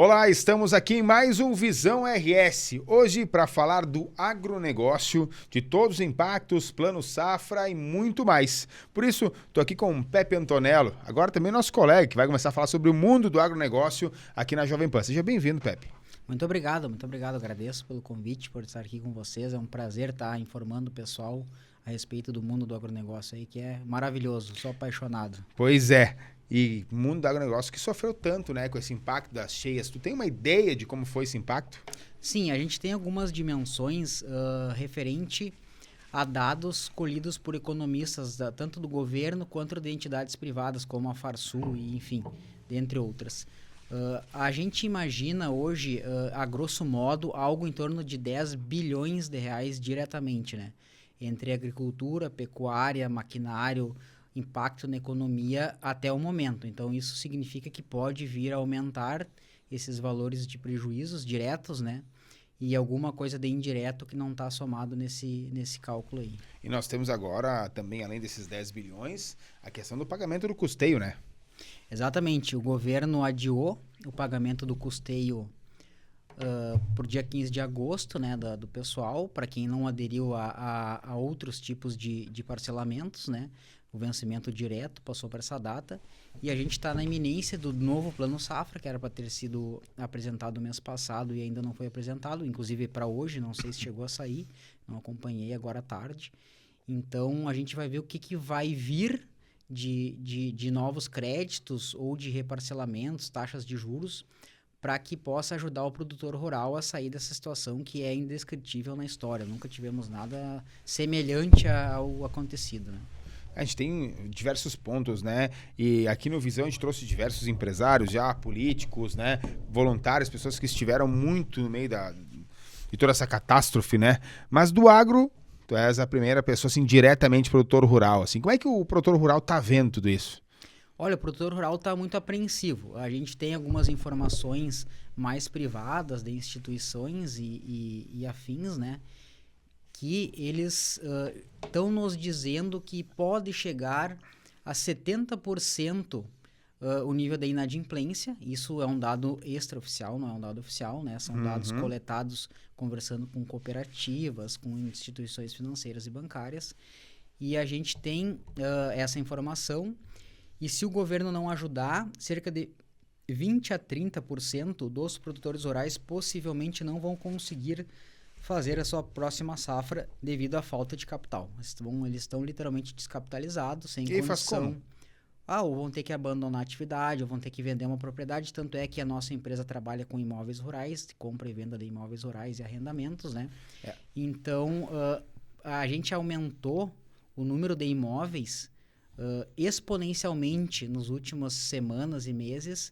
Olá, estamos aqui em mais um Visão RS. Hoje para falar do agronegócio, de todos os impactos, plano safra e muito mais. Por isso, estou aqui com o Pepe Antonello, agora também nosso colega, que vai começar a falar sobre o mundo do agronegócio aqui na Jovem Pan. Seja bem-vindo, Pepe. Muito obrigado. Agradeço pelo convite, por estar aqui com vocês. É um prazer estar informando o pessoal a respeito do mundo do agronegócio aí, que é maravilhoso, sou apaixonado. Pois é. E o mundo do agronegócio que sofreu tanto, né, com esse impacto das cheias. Tu tem uma ideia de como foi esse impacto? Sim, a gente tem algumas dimensões referente a dados colhidos por economistas, tanto do governo quanto de entidades privadas, como a Farsul e, enfim, dentre outras. A gente imagina hoje, a grosso modo, algo em torno de 10 bilhões de reais diretamente, né? Entre agricultura, pecuária, maquinário, impacto na economia até o momento. Então, isso significa que pode vir a aumentar esses valores de prejuízos diretos, né? E alguma coisa de indireto que não está somado nesse cálculo aí. E nós temos agora, também, além desses 10 bilhões, a questão do pagamento do custeio, né? Exatamente. O governo adiou o pagamento do custeio por dia 15 de agosto, né, do pessoal, para quem não aderiu a outros tipos de parcelamentos, né? O vencimento direto passou para essa data. E a gente está na iminência do novo Plano Safra, que era para ter sido apresentado mês passado e ainda não foi apresentado, inclusive para hoje, não sei se chegou a sair, não acompanhei agora à tarde. Então, a gente vai ver o que vai vir de novos créditos ou de reparcelamentos, taxas de juros, para que possa ajudar o produtor rural a sair dessa situação que é indescritível na história. Nunca tivemos nada semelhante ao acontecido, né? A gente tem diversos pontos, né? E aqui no Visão a gente trouxe diversos empresários já, políticos, né? Voluntários, pessoas que estiveram muito no meio de toda essa catástrofe, né? Mas do agro, tu és a primeira pessoa, assim, diretamente produtor rural, assim. Como é que o produtor rural tá vendo tudo isso? Olha, o produtor rural está muito apreensivo. A gente tem algumas informações mais privadas de instituições e afins, né? Que eles estão nos dizendo que pode chegar a 70% o nível da inadimplência. Isso é um dado extraoficial, não é um dado oficial, né? São dados coletados conversando com cooperativas, com instituições financeiras e bancárias. E a gente tem essa informação. E se o governo não ajudar, cerca de 20 a 30% dos produtores rurais possivelmente não vão conseguir fazer a sua próxima safra devido à falta de capital. Eles estão literalmente descapitalizados, sem condição. Faz como? Ou vão ter que abandonar a atividade, ou vão ter que vender uma propriedade. Tanto é que a nossa empresa trabalha com imóveis rurais, compra e venda de imóveis rurais e arrendamentos, né? É. Então, a gente aumentou o número de imóveis exponencialmente nas últimas semanas e meses,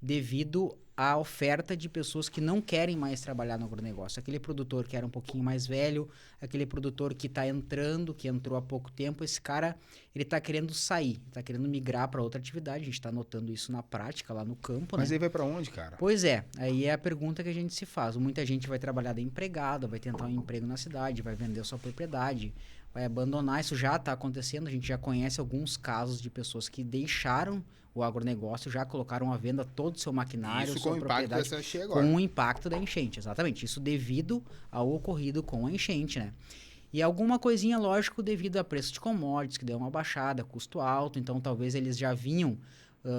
devido à oferta de pessoas que não querem mais trabalhar no agronegócio. Aquele produtor que era um pouquinho mais velho, aquele produtor que está entrando, que entrou há pouco tempo, esse cara, ele está querendo sair, está querendo migrar para outra atividade. A gente está notando isso na prática, lá no campo, Mas né? aí vai para onde, cara? Pois é, aí é a pergunta que a gente se faz. Muita gente vai trabalhar de empregado, vai tentar um emprego na cidade, vai vender sua propriedade, vai abandonar. Isso já está acontecendo, a gente já conhece alguns casos de pessoas que deixaram o agronegócio, já colocaram à venda todo o seu maquinário, isso sua com propriedade, o impacto dessa cheia agora. com o impacto da enchente, exatamente. Isso devido ao ocorrido com a enchente, né? E alguma coisinha, lógico, devido a preço de commodities, que deu uma baixada, custo alto, então talvez eles já vinham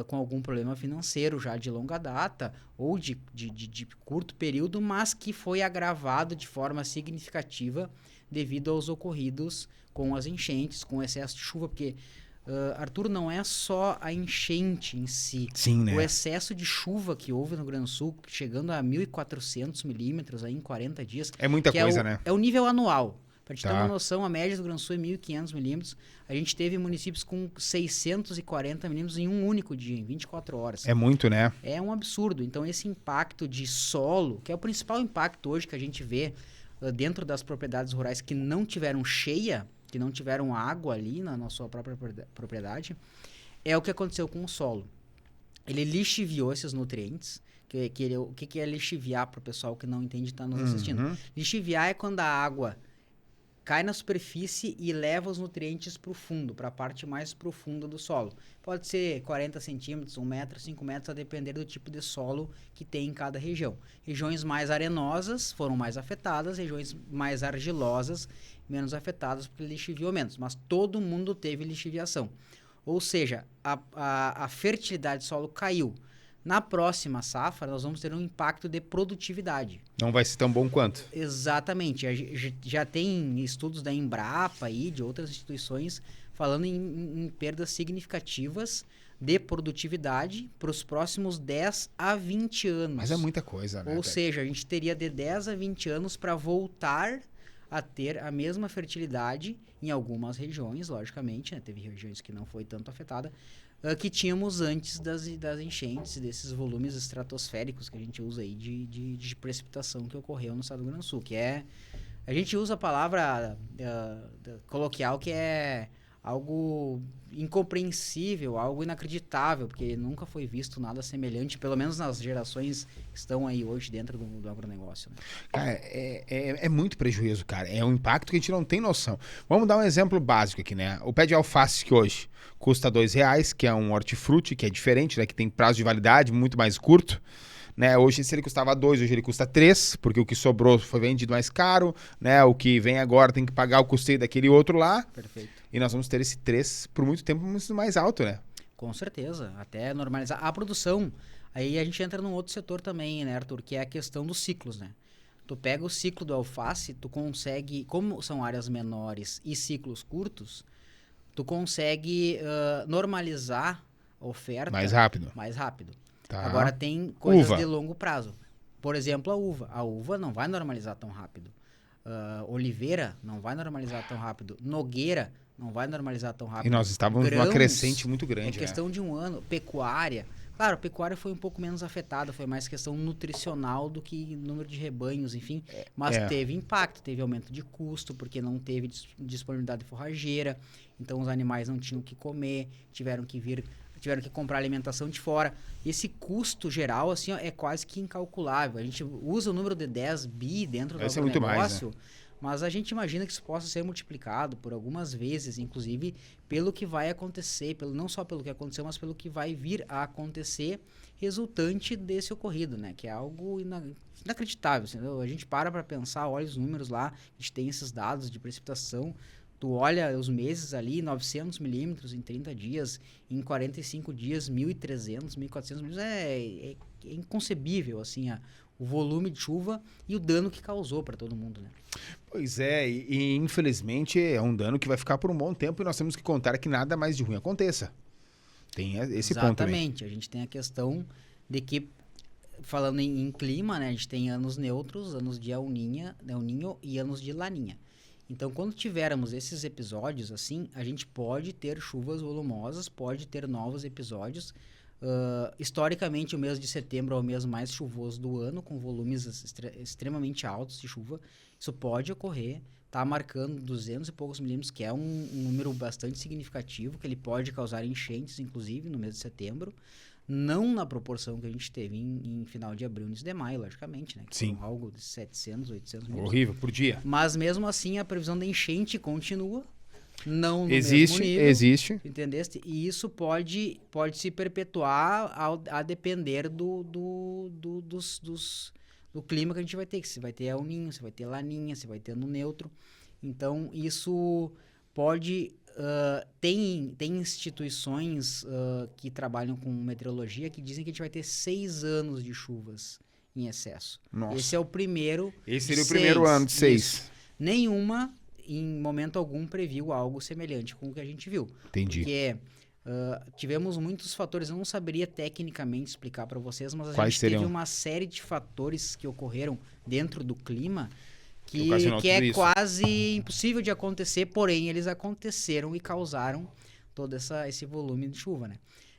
com algum problema financeiro já de longa data ou de curto período, mas que foi agravado de forma significativa devido aos ocorridos com as enchentes, com o excesso de chuva, porque Arthur, não é só a enchente em si. Sim, né? O excesso de chuva que houve no Rio Grande do Sul, chegando a 1.400 milímetros aí em 40 dias. É muita coisa, né? É o nível anual. Para te ter uma noção, a média do Rio Grande do Sul é 1.500 milímetros. A gente teve municípios com 640 milímetros em um único dia, em 24 horas. É muito, né? É um absurdo. Então, esse impacto de solo, que é o principal impacto hoje que a gente vê dentro das propriedades rurais que não tiveram cheia, que não tiveram água ali na sua própria propriedade, é o que aconteceu com o solo. Ele lixiviou esses nutrientes. O que é lixiviar para o pessoal que não entende e está nos assistindo? Lixiviar é quando a água cai na superfície e leva os nutrientes para o fundo, para a parte mais profunda do solo. Pode ser 40 centímetros, 1 metro, 5 metros, a depender do tipo de solo que tem em cada região. Regiões mais arenosas foram mais afetadas, regiões mais argilosas menos afetadas porque lixiviou menos. Mas todo mundo teve lixiviação. Ou seja, a fertilidade do solo caiu. Na próxima safra, nós vamos ter um impacto de produtividade. Não vai ser tão bom quanto. Exatamente. Já tem estudos da Embrapa e de outras instituições falando em perdas significativas de produtividade para os próximos 10 a 20 anos. Mas é muita coisa, né? Ou seja, a gente teria de 10 a 20 anos para voltar a ter a mesma fertilidade em algumas regiões, logicamente, né? Teve regiões que não foi tanto afetada, que tínhamos antes das enchentes, desses volumes estratosféricos que a gente usa aí de precipitação que ocorreu no estado do Rio Grande do Sul, que é... A gente usa a palavra coloquial que é algo incompreensível, algo inacreditável, porque nunca foi visto nada semelhante, pelo menos nas gerações que estão aí hoje dentro do agronegócio. Né? Cara, é muito prejuízo, cara. É um impacto que a gente não tem noção. Vamos dar um exemplo básico aqui, né? O pé de alface que hoje custa R$2, que é um hortifruti, que é diferente, né? Que tem prazo de validade muito mais curto. Né? Hoje, se ele custava 2, hoje ele custa 3, porque o que sobrou foi vendido mais caro, né? O que vem agora tem que pagar o custeio daquele outro lá. Perfeito. E nós vamos ter esse 3 por muito tempo mais alto, né? Com certeza, até normalizar. A produção, aí a gente entra num outro setor também, né, Arthur, que é a questão dos ciclos, né? Tu pega o ciclo do alface, tu consegue, como são áreas menores e ciclos curtos, tu consegue normalizar a oferta mais rápido. Tá. Agora tem coisas uva. De longo prazo. Por exemplo, a uva. A uva não vai normalizar tão rápido. Oliveira não vai normalizar tão rápido. Nogueira não vai normalizar tão rápido. E nós estávamos numa crescente muito grande. É questão de um ano. Pecuária. Claro, a pecuária foi um pouco menos afetada, foi mais questão nutricional do que número de rebanhos, enfim. Mas teve impacto, teve aumento de custo, porque não teve disponibilidade forrageira. Então os animais não tinham o que comer, tiveram que comprar alimentação de fora. Esse custo geral, assim, ó, é quase que incalculável. A gente usa o número de 10 bi dentro do negócio, mais, né? Mas a gente imagina que isso possa ser multiplicado por algumas vezes, inclusive pelo que vai acontecer, não só pelo que aconteceu, mas pelo que vai vir a acontecer resultante desse ocorrido, né? Que é algo inacreditável. Assim, a gente para pensar, olha os números lá, a gente tem esses dados de precipitação. Tu olha os meses ali, 900 milímetros em 30 dias, em 45 dias, 1.300, 1.400 milímetros, é inconcebível, assim, o volume de chuva e o dano que causou para todo mundo, né? Pois é, e infelizmente é um dano que vai ficar por um bom tempo e nós temos que contar que nada mais de ruim aconteça. Tem esse ponto também. Exatamente, a gente tem a questão de que, falando em clima, né, a gente tem anos neutros, anos de El Niño e anos de Laninha. Então, quando tivermos esses episódios assim, a gente pode ter chuvas volumosas, pode ter novos episódios. Historicamente, o mês de setembro é o mês mais chuvoso do ano, com volumes extremamente altos de chuva. Isso pode ocorrer, está marcando 200 e poucos milímetros, que é um número bastante significativo, que ele pode causar enchentes, inclusive, no mês de setembro. Não na proporção que a gente teve em final de abril, início de maio, logicamente, né? Que sim. Algo de 700, 800 milímetros. Horrível, por dia. Mas mesmo assim, a previsão da enchente continua. Não no mesmo nível. Existe. Entendeste? E isso pode se perpetuar a depender do clima que a gente vai ter. Que se vai ter El Niño, se vai ter Laninha, se vai ter ano neutro. Então, isso pode... tem instituições que trabalham com meteorologia que dizem que a gente vai ter 6 anos de chuvas em excesso. Nossa. Esse é o primeiro. Esse seria o primeiro ano de 6. Nenhuma, em momento algum, previu algo semelhante com o que a gente viu. Entendi. Porque tivemos muitos fatores, eu não saberia tecnicamente explicar para vocês, mas gente seriam? Teve uma série de fatores que ocorreram dentro do clima que é quase impossível de acontecer, porém eles aconteceram e causaram todo esse volume de chuva, né?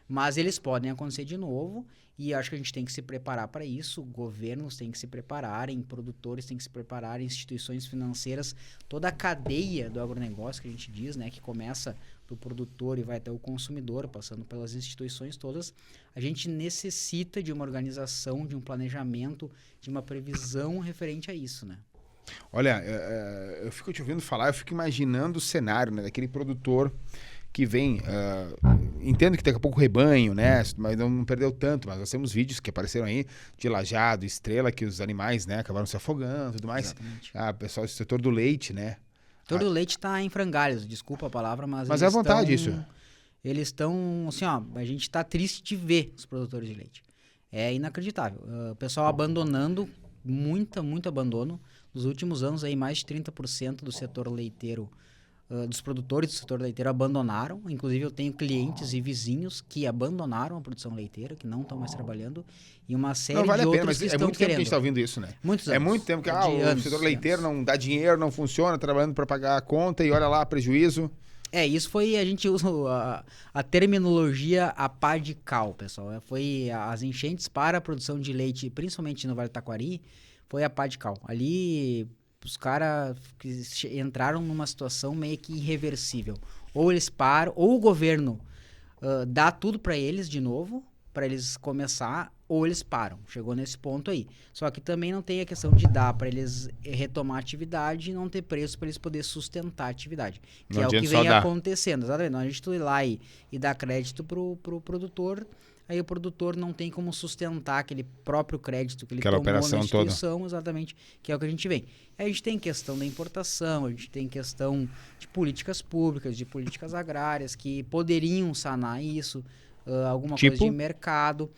Mas eles podem acontecer de novo e acho que a gente tem que se preparar para isso, governos têm que se prepararem, produtores têm que se prepararem, instituições financeiras, toda a cadeia do agronegócio que a gente diz, né, que começa do produtor e vai até o consumidor, passando pelas instituições todas, a gente necessita de uma organização, de um planejamento, de uma previsão referente a isso, né? Olha, eu fico te ouvindo falar, eu fico imaginando o cenário, né, daquele produtor que vem, entendo que daqui a pouco rebanho, né, mas não perdeu tanto, mas nós temos vídeos que apareceram aí de Lajado, Estrela, que os animais, né, acabaram se afogando e tudo mais. Exatamente. Pessoal do setor do leite, né. Todo o leite tá em frangalhos, desculpa a palavra, mas Mas eles é à vontade isso. eles estão, assim, ó, a gente tá triste de ver os produtores de leite. É inacreditável. O pessoal abandonando, muito abandono. Nos últimos anos, aí, mais de 30% do setor leiteiro, dos produtores do setor leiteiro abandonaram. Inclusive, eu tenho clientes e vizinhos que abandonaram a produção leiteira, que não estão mais trabalhando, e uma série Não vale de a pena, outros mas que é estão muito tempo que a querendo. gente está ouvindo isso, né? Muitos É anos. muito tempo que De o anos, setor leiteiro anos. não dá dinheiro, não funciona, trabalhando para pagar a conta e olha lá, prejuízo. Isso foi, a gente usa a terminologia a pá de cal, pessoal. Foi as enchentes para a produção de leite, principalmente no Vale do Taquari, foi a pá de cal. Ali os caras entraram numa situação meio que irreversível. Ou eles param, ou o governo dá tudo para eles de novo, para eles começar, ou eles param. Chegou nesse ponto aí. Só que também não tem a questão de dar para eles retomar a atividade e não ter preço para eles poderem sustentar a atividade. Que Não é o que adianta só vem dar. acontecendo. Exatamente. Não, a gente ir lá e dar crédito pro produtor, aí o produtor não tem como sustentar aquele próprio crédito que ele Aquela tomou na operação toda. instituição, exatamente, que é o que a gente vê. Aí a gente tem questão da importação, a gente tem questão de políticas públicas, de políticas agrárias que poderiam sanar isso, alguma coisa de mercado.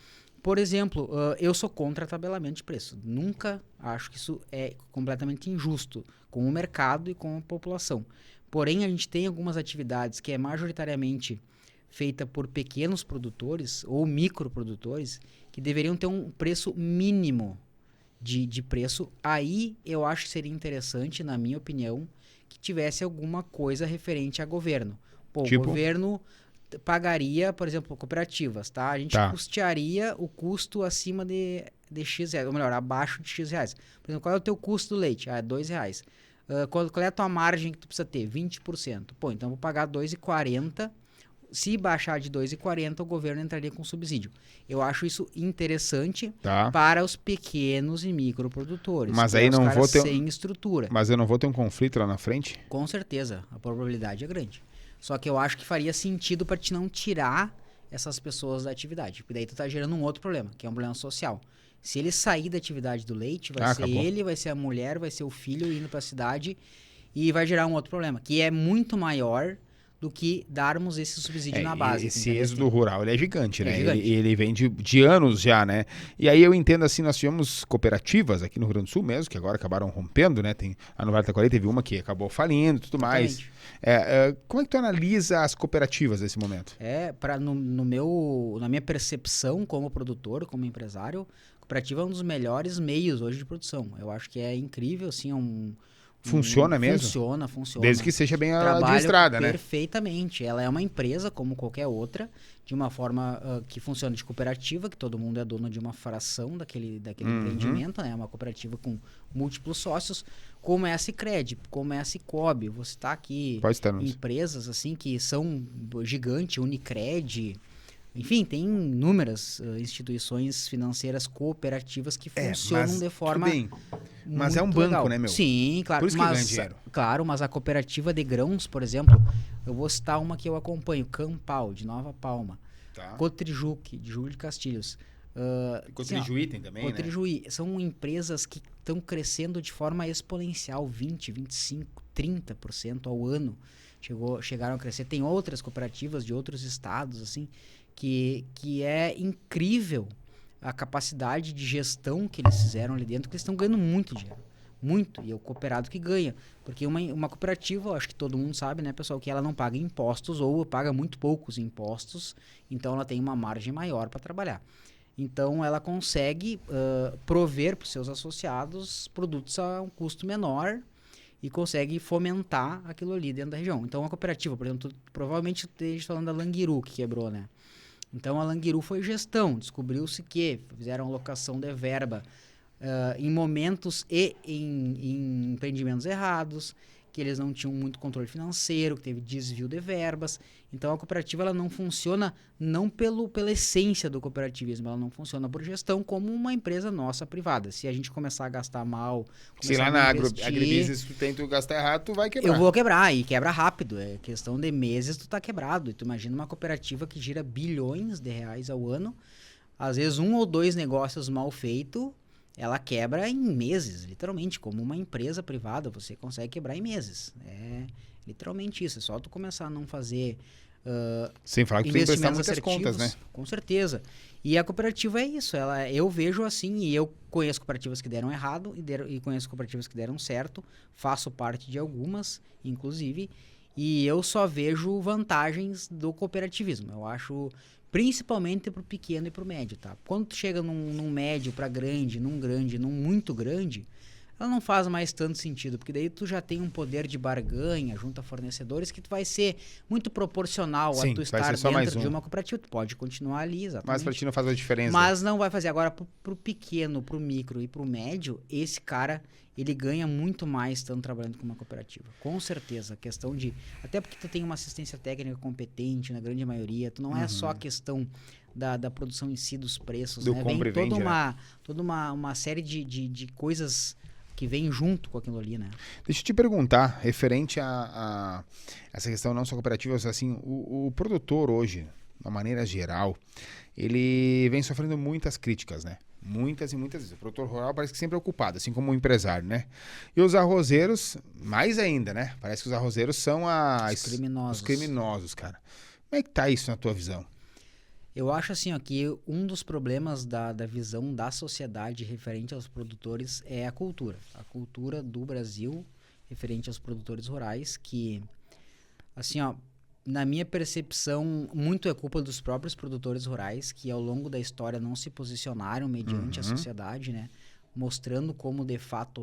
Por exemplo, eu sou contra tabelamento de preço. Nunca acho que isso é completamente injusto com o mercado e com a população. Porém, a gente tem algumas atividades que é majoritariamente feita por pequenos produtores ou microprodutores que deveriam ter um preço mínimo de preço. Aí eu acho que seria interessante, na minha opinião, que tivesse alguma coisa referente a governo. Pô, Tipo? o governo pagaria, por exemplo, cooperativas, tá? A gente custearia o custo acima de X reais, ou melhor, abaixo de X reais. Por exemplo, qual é o teu custo do leite? É R$2. Qual é a tua margem que tu precisa ter? 20%. Pô, então eu vou pagar R$2,40. Se baixar de 2,40, o governo entraria com subsídio. Eu acho isso interessante para os pequenos e microprodutores. Mas aí não vou ter sem estrutura. Mas eu não vou ter um conflito lá na frente? Com certeza, a probabilidade é grande. Só que eu acho que faria sentido para te não tirar essas pessoas da atividade. Porque daí tu tá gerando um outro problema, que é um problema social. Se ele sair da atividade do leite, vai ser ele, vai ser a mulher, vai ser o filho indo para a cidade e vai gerar um outro problema, que é muito maior do que darmos esse subsídio na base. Esse êxodo rural, ele é gigante, né? Gigante. Ele vem de anos já, né? E aí eu entendo assim, nós tivemos cooperativas aqui no Rio Grande do Sul mesmo, que agora acabaram rompendo, né? A no Vale do Taquari teve uma que acabou falindo e tudo mais. Como é que tu analisa as cooperativas nesse momento? Na minha percepção como produtor, como empresário, a cooperativa é um dos melhores meios hoje de produção. Eu acho que é incrível, assim, Funciona mesmo? Funciona. Desde que seja bem administrada, né? Perfeitamente. Ela é uma empresa como qualquer outra, de uma forma que funciona de cooperativa, que todo mundo é dono de uma fração daquele empreendimento, né? Uma cooperativa com múltiplos sócios, como é a Sicredi, como é a Cicobi. Vou citar aqui empresas assim que são gigantes, Unicred. Enfim, tem inúmeras instituições financeiras cooperativas que funcionam de forma mas é um banco, legal, né, meu? Sim, claro. Por isso que ganha dinheiro. Claro, mas a cooperativa de grãos, por exemplo, eu vou citar uma que eu acompanho, Campal, de Nova Palma. Cotrijuc, de Júlio de Castilhos. Cotrijuí tem também, Cotrijuí. São empresas que estão crescendo de forma exponencial, 20, 25, 30% ao ano. Chegaram a crescer. Tem outras cooperativas de outros estados, assim, que é incrível a capacidade de gestão que eles fizeram ali dentro, que eles estão ganhando muito dinheiro. Muito. E é o cooperado que ganha. Porque uma cooperativa, eu acho que todo mundo sabe, né, pessoal, que ela não paga impostos ou paga muito poucos impostos. Então, ela tem uma margem maior para trabalhar. Então, ela consegue prover para os seus associados produtos a um custo menor e consegue fomentar aquilo ali dentro da região. Então, uma cooperativa, por exemplo, provavelmente esteja falando da Languiru, que quebrou, né? Então, a Languiru foi gestão. Descobriu-se que fizeram alocação de verba em momentos e em empreendimentos errados, que eles não tinham muito controle financeiro, que teve desvio de verbas. Então a cooperativa ela não funciona não pela essência do cooperativismo, ela não funciona por gestão como uma empresa nossa privada. Se a gente começar a gastar mal, Se lá na agribusiness tu tenta gastar errado, tu vai quebrar. eu vou quebrar, e quebra rápido. É questão de meses tu tá quebrado. E tu imagina uma cooperativa que gira bilhões de reais ao ano, às vezes 1 ou 2 negócios mal feitos, ela quebra em meses, literalmente. Como uma empresa privada, você consegue quebrar em meses. É literalmente isso. É só tu começar a não fazer sem falar que tu tem que prestar investimentos muitas contas, né? Com certeza. E a cooperativa é isso. Eu vejo assim, e eu conheço cooperativas que deram errado e conheço cooperativas que deram certo. Faço parte de algumas, inclusive. E eu só vejo vantagens do cooperativismo. Eu acho, principalmente para o pequeno e para o médio, tá? Quando tu chega num médio para grande, num muito grande, ela não faz mais tanto sentido, porque daí tu já tem um poder de barganha junto a fornecedores que tu vai ser muito proporcional a tu estar dentro de uma cooperativa. Tu pode continuar ali, exatamente. Mas para ti não faz a diferença. Mas não vai fazer. Agora, pro pequeno, pro micro e pro médio, esse cara, ele ganha muito mais estando trabalhando com uma cooperativa. Com certeza. A questão de... Até porque tu tem uma assistência técnica competente, na grande maioria. Tu não é só a questão da produção em si, dos preços, do né? Vem toda uma série de coisas que vem junto com aquilo ali, né? Deixa eu te perguntar, referente a essa questão não só cooperativa, mas assim, o produtor hoje, de uma maneira geral, ele vem sofrendo muitas críticas, né? Muitas e muitas vezes. O produtor rural parece que sempre é ocupado, assim como o empresário, né? E os arrozeiros, mais ainda, né? Parece que os arrozeiros são os criminosos, cara. Como é que tá isso na tua visão? Eu acho assim, ó, que um dos problemas da visão da sociedade referente aos produtores é a cultura. A cultura do Brasil referente aos produtores rurais, que, assim, ó, na minha percepção, muito é culpa dos próprios produtores rurais, que ao longo da história não se posicionaram mediante a sociedade, né? Mostrando como de fato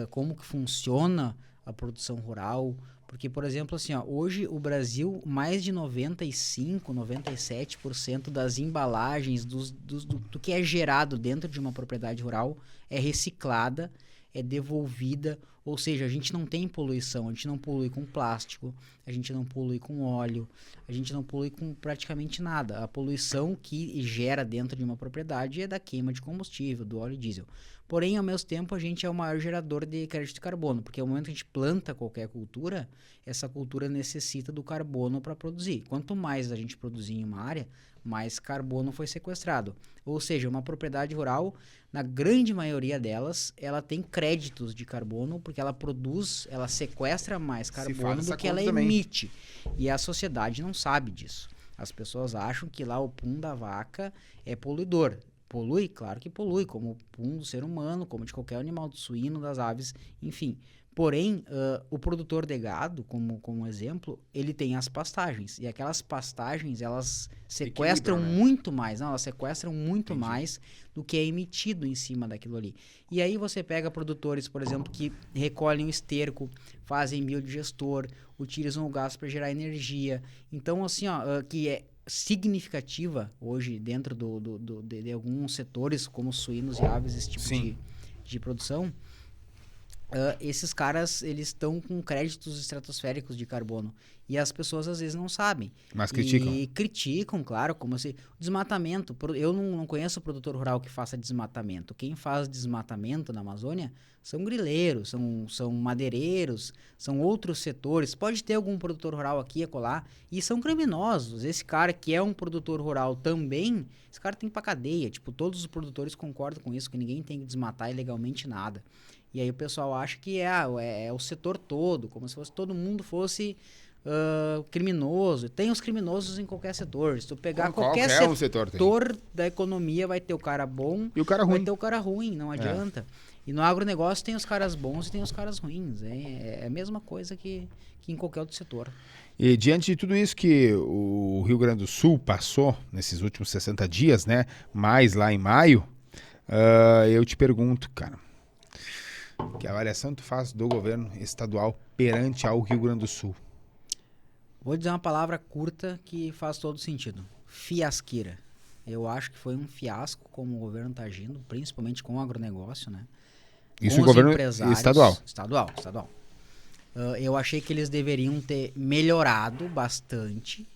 como que funciona a produção rural. Porque, por exemplo, assim, ó, hoje o Brasil, mais de 95%, 97% das embalagens do que é gerado dentro de uma propriedade rural é reciclada, é devolvida, ou seja, a gente não tem poluição, a gente não polui com plástico, a gente não polui com óleo, a gente não polui com praticamente nada. A poluição que gera dentro de uma propriedade é da queima de combustível, do óleo diesel. Porém, ao mesmo tempo, a gente é o maior gerador de crédito de carbono, porque ao momento que a gente planta qualquer cultura, essa cultura necessita do carbono para produzir. Quanto mais a gente produzir em uma área, mais carbono foi sequestrado. Ou seja, uma propriedade rural, na grande maioria delas, ela tem créditos de carbono, porque ela produz, ela sequestra mais carbono do que ela emite. E a sociedade não sabe disso. As pessoas acham que lá o pum da vaca é poluidor. Polui? Claro que polui, como o pum do ser humano, como de qualquer animal, do suíno, das aves, enfim. Porém, o produtor de gado, como exemplo, ele tem as pastagens. E aquelas pastagens, elas sequestram muito mais. Não, elas sequestram muito mais do que é emitido em cima daquilo ali. E aí você pega produtores, por exemplo, que recolhem o esterco, fazem biodigestor, utilizam o gás para gerar energia. Então, assim, ó, que é significativa hoje dentro de alguns setores, como suínos e aves, esse tipo de produção. Esses caras, eles estão com créditos estratosféricos de carbono. E as pessoas, às vezes, não sabem. Mas criticam. E criticam, claro, como assim... Desmatamento. Eu não conheço produtor rural que faça desmatamento. Quem faz desmatamento na Amazônia são grileiros, são madeireiros, são outros setores. Pode ter algum produtor rural aqui e acolá. E são criminosos. Esse cara que é um produtor rural também, esse cara tem que ir pra cadeia. Tipo, todos os produtores concordam com isso, que ninguém tem que desmatar ilegalmente nada. E aí o pessoal acha que é o setor todo, como se todo mundo fosse criminoso. Tem os criminosos em qualquer setor. Se tu pegar qualquer setor da economia, vai ter o cara bom e o cara ruim. Vai ter o cara ruim, não adianta. E no agronegócio tem os caras bons e tem os caras ruins. É a mesma coisa que em qualquer outro setor. E diante de tudo isso que o Rio Grande do Sul passou nesses últimos 60 dias, né? Mais lá em maio, eu te pergunto, cara, que avaliação tu faz do governo estadual perante ao Rio Grande do Sul? Vou dizer uma palavra curta que faz todo sentido. Fiasqueira. Eu acho que foi um fiasco como o governo está agindo, principalmente com o agronegócio, né? Isso o governo estadual? Estadual. Eu achei que eles deveriam ter melhorado bastante,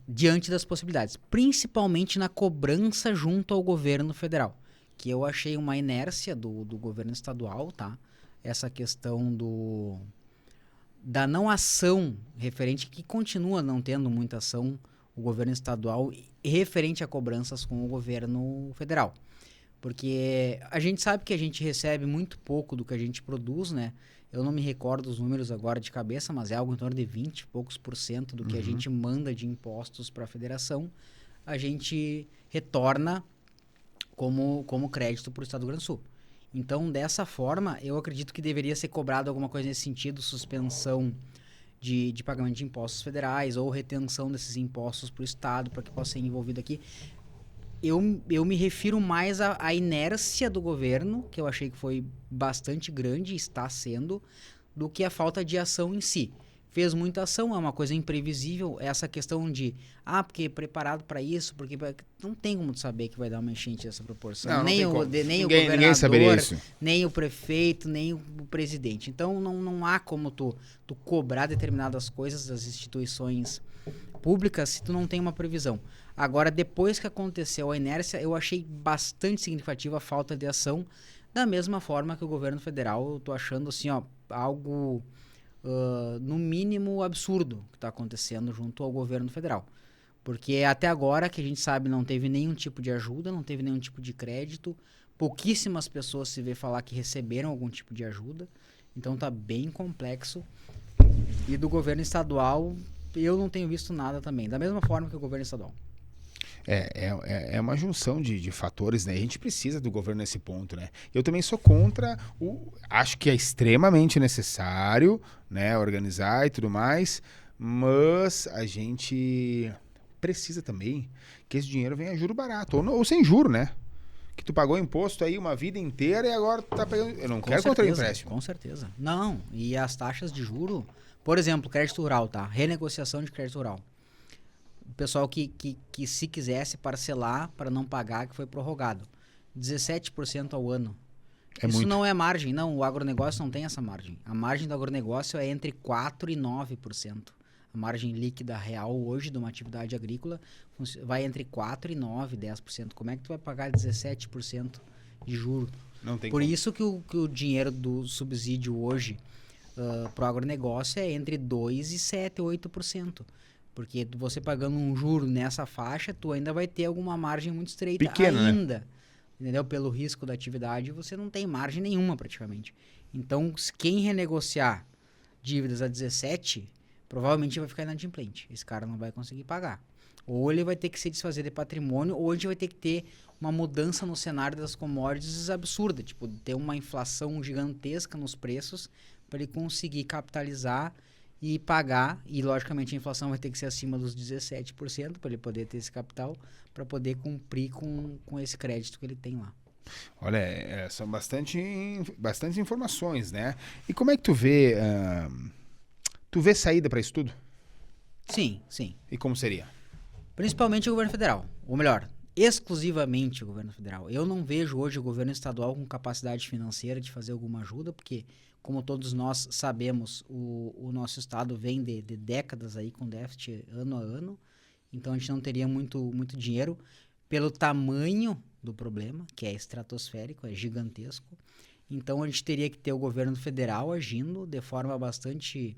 diante das possibilidades, principalmente na cobrança junto ao governo federal, que eu achei uma inércia do governo estadual, tá? Essa questão da não ação referente, que continua não tendo muita ação, o governo estadual, referente a cobranças com o governo federal. Porque a gente sabe que a gente recebe muito pouco do que a gente produz, né? Eu não me recordo os números agora de cabeça, mas é algo em torno de 20 e poucos por cento do que a gente manda de impostos para a federação, a gente retorna como crédito para o Estado do Rio Grande do Sul. Então, dessa forma, eu acredito que deveria ser cobrado alguma coisa nesse sentido, suspensão de pagamento de impostos federais ou retenção desses impostos para o Estado, para que possa ser envolvido aqui. Eu me refiro mais à inércia do governo, que eu achei que foi bastante grande e está sendo, do que a falta de ação em si. Fez muita ação, é uma coisa imprevisível, essa questão de, porque preparado para isso, porque não tem como tu saber que vai dar uma enchente dessa proporção. Não, nem não o ninguém governador, saberia isso. nem o prefeito, nem o presidente. Então não há como tu cobrar determinadas coisas das instituições públicas se tu não tem uma previsão. Agora, depois que aconteceu a inércia, eu achei bastante significativa a falta de ação, da mesma forma que o governo federal, eu tô achando assim, algo no mínimo absurdo que está acontecendo junto ao governo federal. Porque até agora, que a gente sabe, não teve nenhum tipo de ajuda, não teve nenhum tipo de crédito, pouquíssimas pessoas se vê falar que receberam algum tipo de ajuda, então tá bem complexo. E do governo estadual, eu não tenho visto nada também, da mesma forma que o governo estadual. É uma junção de fatores, né? A gente precisa do governo nesse ponto, né? Eu também sou contra acho que é extremamente necessário, né, organizar e tudo mais, mas a gente precisa também que esse dinheiro venha a juro barato, ou sem juro, né? Que tu pagou imposto aí uma vida inteira e agora tu tá pegando... Eu não quero contra o empréstimo. Com certeza. Não, e as taxas de juro, por exemplo, crédito rural, tá? Renegociação de crédito rural. O pessoal que se quisesse parcelar para não pagar, que foi prorrogado. 17% ao ano. Isso muito. Não é margem, não. O agronegócio não tem essa margem. A margem do agronegócio é entre 4% e 9%. A margem líquida real hoje de uma atividade agrícola vai entre 4% e 9%, 10%. Como é que tu vai pagar 17% de juro? Não tem Por como. isso que o dinheiro do subsídio hoje para o agronegócio é entre 2% e 7%, 8%. Porque você pagando um juro nessa faixa, tu ainda vai ter alguma margem muito estreita. Pequena, ainda. Né? Entendeu? Pelo risco da atividade, você não tem margem nenhuma praticamente. Então, quem renegociar dívidas a 17, provavelmente vai ficar inadimplente. Esse cara não vai conseguir pagar. Ou ele vai ter que se desfazer de patrimônio, ou a gente vai ter que ter uma mudança no cenário das commodities absurda. Tipo, ter uma inflação gigantesca nos preços para ele conseguir capitalizar e pagar, e logicamente a inflação vai ter que ser acima dos 17% para ele poder ter esse capital, para poder cumprir com esse crédito que ele tem lá. Olha, são bastantes informações, né? E como é que tu vê saída para isso tudo? Sim, sim. E como seria? Principalmente o governo federal, ou melhor, exclusivamente o governo federal. Eu não vejo hoje o governo estadual com capacidade financeira de fazer alguma ajuda, porque como todos nós sabemos, o nosso estado vem de décadas aí com déficit ano a ano, então a gente não teria muito dinheiro pelo tamanho do problema, que é estratosférico, é gigantesco. Então a gente teria que ter o governo federal agindo de forma bastante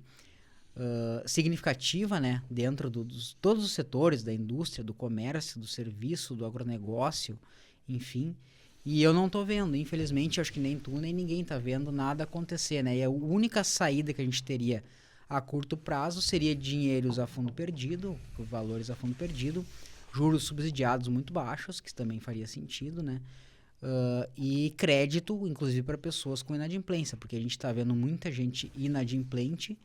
significativa, né, dentro de todos os setores da indústria, do comércio, do serviço, do agronegócio, enfim. E eu não tô vendo, infelizmente, acho que nem tu, nem ninguém tá vendo nada acontecer, né? E a única saída que a gente teria a curto prazo seria dinheiros a fundo perdido, valores a fundo perdido, juros subsidiados muito baixos, que também faria sentido, né? E crédito, inclusive para pessoas com inadimplência, porque a gente tá vendo muita gente inadimplente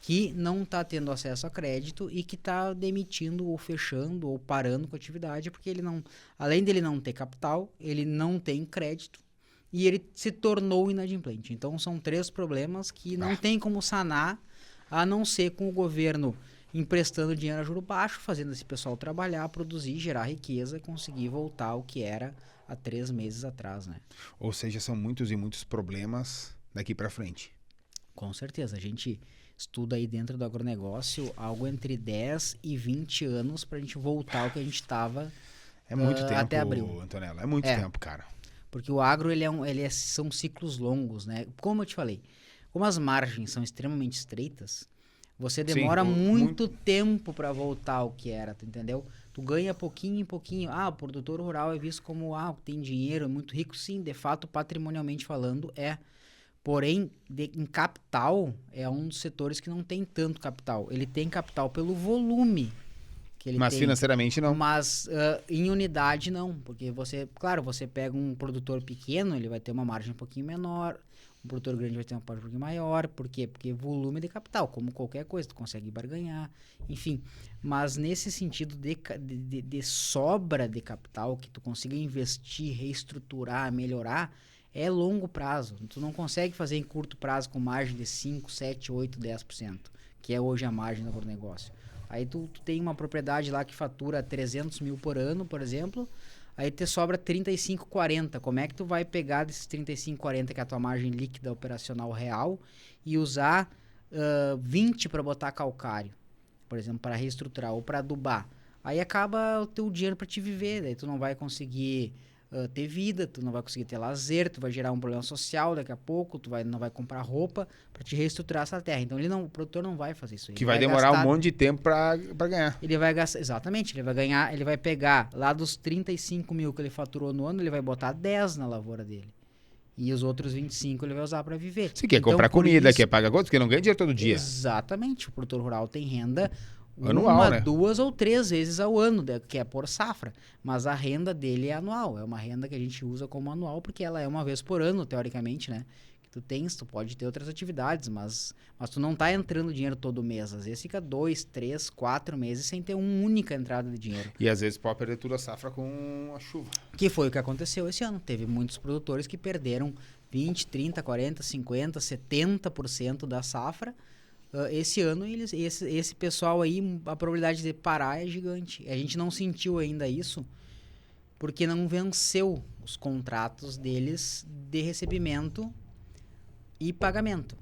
que não está tendo acesso a crédito e que está demitindo ou fechando ou parando com a atividade, porque ele não, além dele não ter capital, ele não tem crédito e ele se tornou inadimplente. Então são 3 problemas que não tem como sanar, a não ser com o governo emprestando dinheiro a juro baixo, fazendo esse pessoal trabalhar, produzir, gerar riqueza, conseguir voltar ao que era há 3 meses atrás, né? Ou seja, são muitos e muitos problemas, daqui para frente? Com certeza. A gente estuda aí dentro do agronegócio algo entre 10 e 20 anos para a gente voltar ao que a gente estava É muito tempo, até abril. Antonella. É muito tempo, cara. Porque o agro são ciclos longos, né? Como eu te falei, como as margens são extremamente estreitas, você demora muito tempo para voltar ao que era, tu entendeu? Tu ganha pouquinho em pouquinho. O produtor rural é visto como, tem dinheiro, é muito rico. Sim, de fato, patrimonialmente falando, é. Porém, em capital, é um dos setores que não tem tanto capital. Ele tem capital pelo volume que ele Mas tem. financeiramente não. Mas em unidade não, porque você pega um produtor pequeno, ele vai ter uma margem um pouquinho menor, um produtor grande vai ter uma margem um pouquinho maior. Por quê? Porque volume de capital, como qualquer coisa, tu consegue barganhar, enfim. Mas nesse sentido de sobra de capital, que tu consiga investir, reestruturar, melhorar, é longo prazo. Tu não consegue fazer em curto prazo com margem de 5, 7, 8, 10%, que é hoje a margem do agronegócio. Aí tu tem uma propriedade lá que fatura 300 mil por ano, por exemplo, aí te sobra 35, 40. Como é que tu vai pegar desses 35, 40, que é a tua margem líquida operacional real, e usar 20 para botar calcário, por exemplo, para reestruturar ou para adubar? Aí acaba o teu dinheiro para te viver, daí tu não vai conseguir ter vida, tu não vai conseguir ter lazer, tu vai gerar um problema social daqui a pouco, não vai comprar roupa para te reestruturar essa terra. Então o produtor não vai fazer isso. Que vai demorar um monte de tempo para ganhar. Ele vai gastar, exatamente, ele vai ganhar, ele vai pegar lá dos 35 mil que ele faturou no ano, ele vai botar 10 na lavoura dele. E os outros 25 ele vai usar para viver. Se quer comprar comida, quer pagar contas, porque não ganha dinheiro todo dia. Exatamente, o produtor rural tem renda anual, né? 2 ou 3 vezes ao ano, que é por safra. Mas a renda dele é anual. É uma renda que a gente usa como anual, porque ela é uma vez por ano, teoricamente, né? Que tu pode ter outras atividades, mas tu não tá entrando dinheiro todo mês. Às vezes fica 2, 3, 4 meses sem ter uma única entrada de dinheiro. E às vezes pode perder toda a safra com a chuva. Que foi o que aconteceu esse ano. Teve muitos produtores que perderam 20, 30, 40, 50, 70% da safra. Esse ano, esse pessoal aí, a probabilidade de parar é gigante. A gente não sentiu ainda isso, porque não venceu os contratos deles de recebimento e pagamento.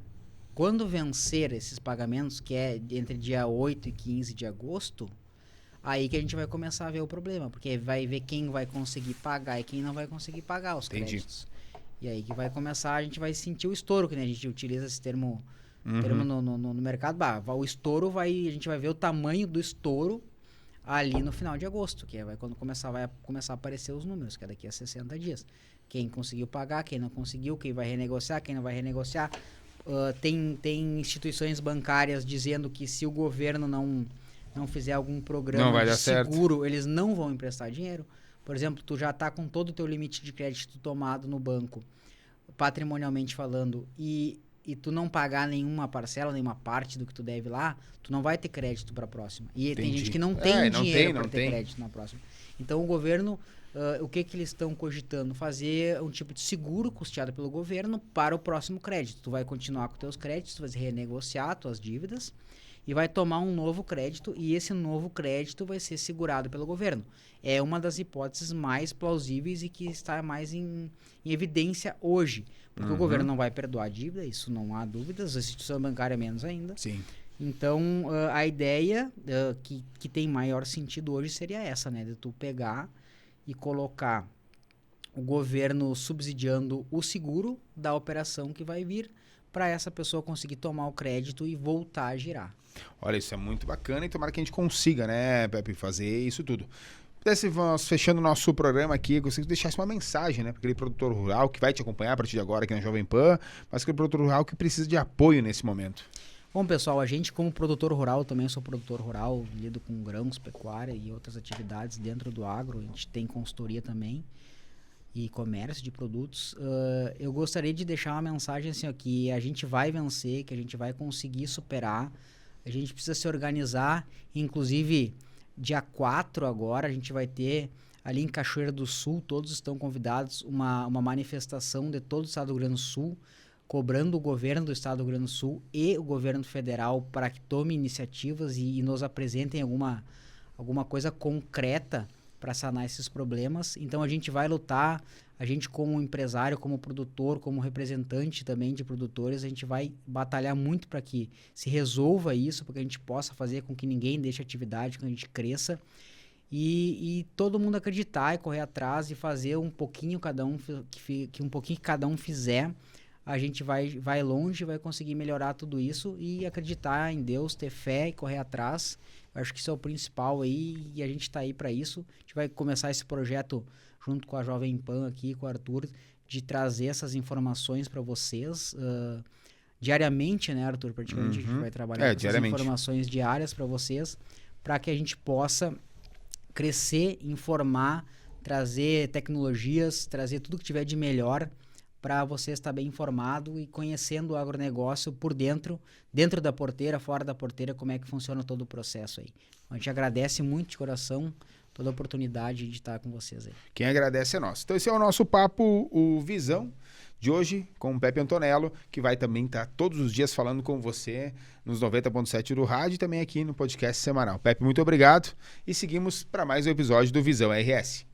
Quando vencer esses pagamentos, que é entre dia 8 e 15 de agosto, aí que a gente vai começar a ver o problema, porque vai ver quem vai conseguir pagar e quem não vai conseguir pagar os créditos. E aí que vai começar, a gente vai sentir o estouro, que né, a gente utiliza esse termo... no mercado, o estouro a gente vai ver o tamanho do estouro ali no final de agosto, que vai começar a aparecer os números, que é daqui a 60 dias. Quem conseguiu pagar, quem não conseguiu, quem vai renegociar, quem não vai renegociar. Tem instituições bancárias dizendo que se o governo não fizer algum programa de seguro, certo, eles não vão emprestar dinheiro. Por exemplo, tu já está com todo o teu limite de crédito tomado no banco, patrimonialmente falando, e tu não pagar nenhuma parcela, nenhuma parte do que tu deve lá, tu não vai ter crédito para a próxima. E tem gente que não tem dinheiro para ter crédito na próxima. Então o governo, o que eles estão cogitando? Fazer um tipo de seguro custeado pelo governo para o próximo crédito. Tu vai continuar com teus créditos, tu vai renegociar tuas dívidas e vai tomar um novo crédito, e esse novo crédito vai ser segurado pelo governo. É uma das hipóteses mais plausíveis e que está mais em evidência hoje. Porque o governo não vai perdoar a dívida, isso não há dúvidas, a instituição bancária menos ainda. Sim. Então, a ideia que tem maior sentido hoje seria essa, né? De tu pegar e colocar o governo subsidiando o seguro da operação que vai vir, para essa pessoa conseguir tomar o crédito e voltar a girar. Olha, isso é muito bacana e tomara que a gente consiga, né, Pepe, fazer isso tudo. Vamos fechando o nosso programa aqui, eu gostaria que deixasse uma mensagem, né, para aquele produtor rural que vai te acompanhar a partir de agora aqui na Jovem Pan, mas aquele produtor rural que precisa de apoio nesse momento. Bom, pessoal, a gente como produtor rural, também sou produtor rural, lido com grãos, pecuária e outras atividades dentro do agro, a gente tem consultoria também e comércio de produtos. Eu gostaria de deixar uma mensagem assim, ó, que a gente vai vencer, que a gente vai conseguir superar, a gente precisa se organizar, inclusive dia 4 agora a gente vai ter ali em Cachoeira do Sul, todos estão convidados, uma manifestação de todo o estado do Rio Grande do Sul, cobrando o governo do estado do Rio Grande do Sul e o governo federal para que tome iniciativas e nos apresentem alguma coisa concreta para sanar esses problemas. Então a gente vai lutar, a gente como empresário, como produtor, como representante também de produtores, a gente vai batalhar muito para que se resolva isso, para que a gente possa fazer com que ninguém deixe atividade, que a gente cresça. E todo mundo acreditar e correr atrás e fazer um pouquinho cada um, que um pouquinho que cada um fizer, a gente vai longe, vai conseguir melhorar tudo isso e acreditar em Deus, ter fé e correr atrás. Eu acho que isso é o principal aí e a gente está aí para isso. A gente vai começar esse projeto junto com a Jovem Pan aqui, com o Arthur, de trazer essas informações para vocês diariamente, né, Arthur? Praticamente a gente vai trabalhar com essas informações diárias para vocês, para que a gente possa crescer, informar, trazer tecnologias, trazer tudo que tiver de melhor para você estar bem informado e conhecendo o agronegócio por dentro da porteira, fora da porteira, como é que funciona todo o processo aí. A gente agradece muito de coração toda a oportunidade de estar com vocês aí. Quem agradece é nós. Então esse é o nosso papo, o Visão, de hoje, com o Pepe Antonello, que vai também estar todos os dias falando com você nos 90.7 do rádio e também aqui no podcast semanal. Pepe, muito obrigado e seguimos para mais um episódio do Visão RS.